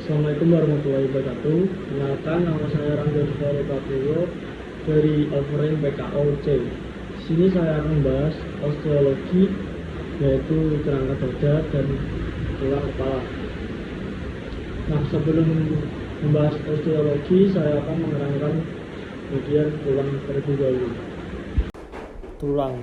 Assalamualaikum warahmatullahi wabarakatuh. Kenalkan, nama saya Rangga Sufaro Prabowo dari Offering PKOC. Di sini saya akan membahas osteologi, yaitu kerangka dada dan tulang kepala. Nah, sebelum membahas osteologi, saya akan menerangkan bagian tulang terlebih dahulu. Tulang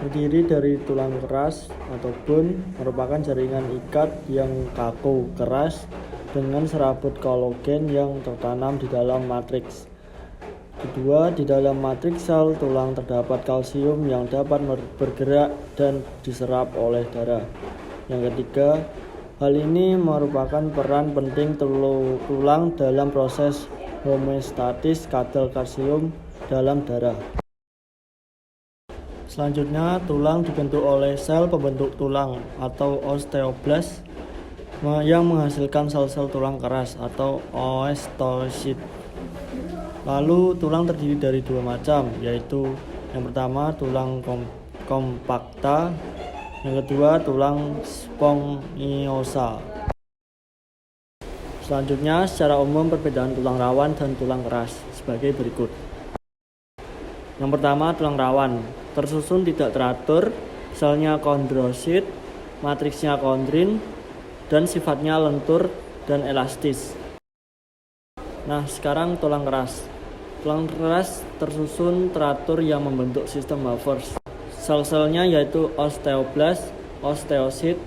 terdiri dari tulang keras atau bone, merupakan jaringan ikat yang kaku, keras, dengan serabut kolagen yang tertanam di dalam matriks. Kedua, di dalam matriks sel tulang terdapat kalsium yang dapat bergerak dan diserap oleh darah. Yang ketiga, hal ini merupakan peran penting tulang dalam proses homeostatis kadar kalsium dalam darah. Selanjutnya, tulang dibentuk oleh sel pembentuk tulang atau osteoblast yang menghasilkan sel-sel tulang keras atau osteosit. Lalu, tulang terdiri dari dua macam, yaitu yang pertama tulang kompakta, yang kedua tulang spongiosa. Selanjutnya, secara umum perbedaan tulang rawan dan tulang keras sebagai berikut. Yang pertama, tulang rawan tersusun tidak teratur, selnya kondrosit, matriksnya kondrin, dan sifatnya lentur dan elastis. Nah, sekarang tulang keras. Tulang keras tersusun teratur yang membentuk sistem Havertz. Sel-selnya yaitu osteoblast, osteosit,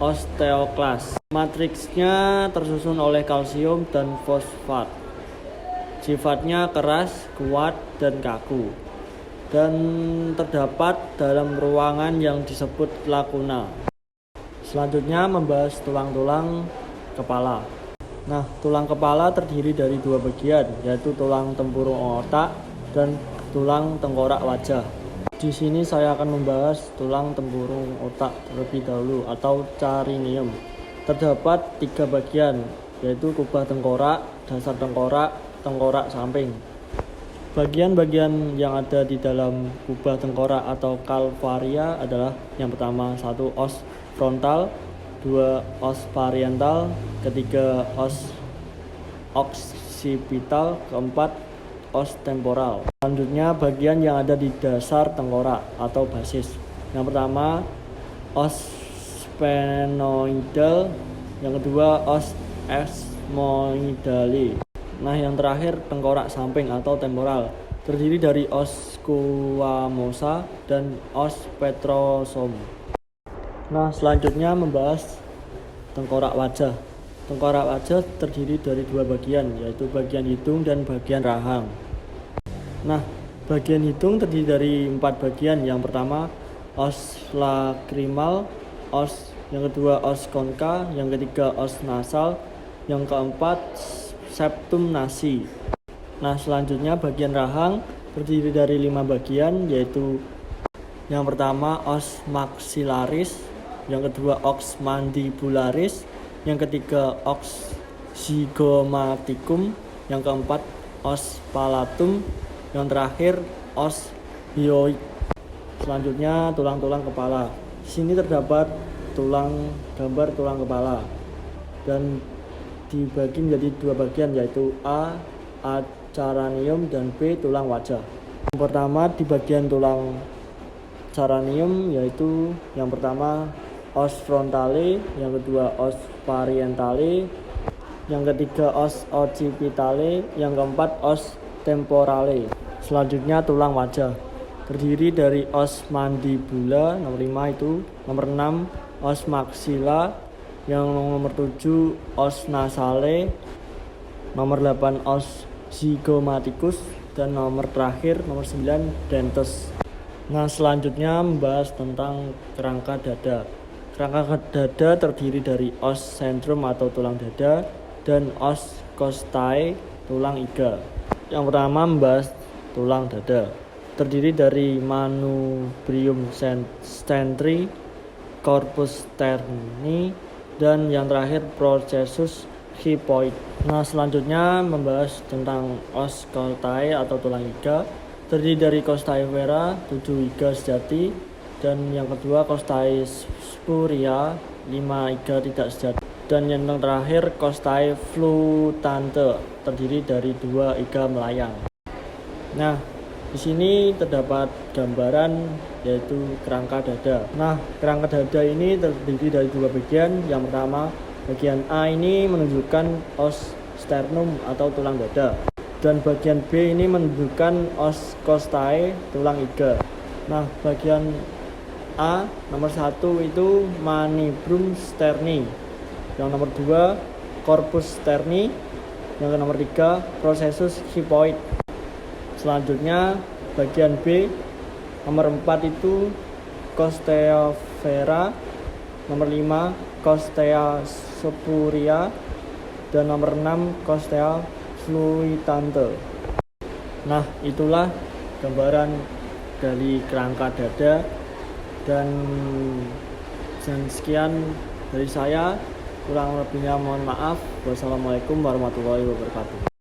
osteoklas. Matriksnya tersusun oleh kalsium dan fosfat. Sifatnya keras, kuat, dan kaku, dan terdapat dalam ruangan yang disebut lakuna. Selanjutnya membahas tulang-tulang kepala. Nah, tulang kepala terdiri dari dua bagian, yaitu tulang tempurung otak dan tulang tengkorak wajah. Di sini saya akan membahas tulang tempurung otak terlebih dahulu atau carinium. Terdapat tiga bagian, yaitu kubah tengkorak, dasar tengkorak, tengkorak samping. Bagian-bagian yang ada di dalam kubah tengkorak atau kalvaria adalah yang pertama, satu os frontal, dua os parietal, ketiga os occipital, keempat os temporal. Selanjutnya bagian yang ada di dasar tengkorak atau basis. Yang pertama os sphenoidal, yang kedua os ethmoidale. Nah, yang terakhir tengkorak samping atau temporal, terdiri dari os squamosa dan os petrosum. Nah, selanjutnya membahas tengkorak wajah. Tengkorak wajah terdiri dari dua bagian, yaitu bagian hidung dan bagian rahang. Nah, bagian hidung terdiri dari 4 bagian. Yang pertama os lacrimal, yang kedua os concha, yang ketiga os nasal, yang keempat septum nasi. Nah, selanjutnya bagian rahang terdiri dari 5 bagian, yaitu yang pertama os maxillaris, yang kedua os mandibularis, yang ketiga os zygomaticum, yang keempat os palatum, yang terakhir os hyoid. Selanjutnya tulang-tulang kepala. Di sini terdapat gambar tulang kepala dan dibagi menjadi 2 bagian, yaitu A caranium dan B tulang wajah. Yang pertama di bagian tulang caranium, yaitu yang pertama os frontale, yang kedua os parietale, yang ketiga os occipitale, yang keempat os temporale. Selanjutnya tulang wajah terdiri dari os mandibula, nomor 5 itu, nomor 6 os maxilla, yang nomor 7 os nasale, nomor 8 os zygomaticus, dan nomor terakhir nomor 9 dentes. Nah, selanjutnya membahas tentang kerangka dada. Kerangka dada terdiri dari os centrum atau tulang dada dan os costae tulang iga. Yang pertama membahas tulang dada. Terdiri dari manubrium stentri, corpus sterni, dan yang terakhir processus hypoid. Nah, selanjutnya membahas tentang os costae atau tulang iga. Terdiri dari costae vera, 7 iga sejati, dan yang kedua costae spuria, 5 iga tidak sejati. Dan yang terakhir Costae fluitante, terdiri dari 2 iga melayang. Nah, di sini terdapat gambaran yaitu kerangka dada. Nah, kerangka dada ini terdiri dari 2 bagian. Yang pertama, bagian A ini menunjukkan os sternum atau tulang dada. Dan bagian B ini menunjukkan os costae, tulang iga. Nah, bagian A nomor 1 itu manibrum sterni. Yang nomor 2 corpus sterni. Yang nomor 3 processus hippoid. Selanjutnya bagian B nomor 4 itu costea vera, nomor 5 costea spuria, dan nomor 6 costea fluitante. Nah, itulah gambaran dari kerangka dada, dan sekian dari saya. Kurang lebihnya mohon maaf. Wassalamualaikum warahmatullahi wabarakatuh.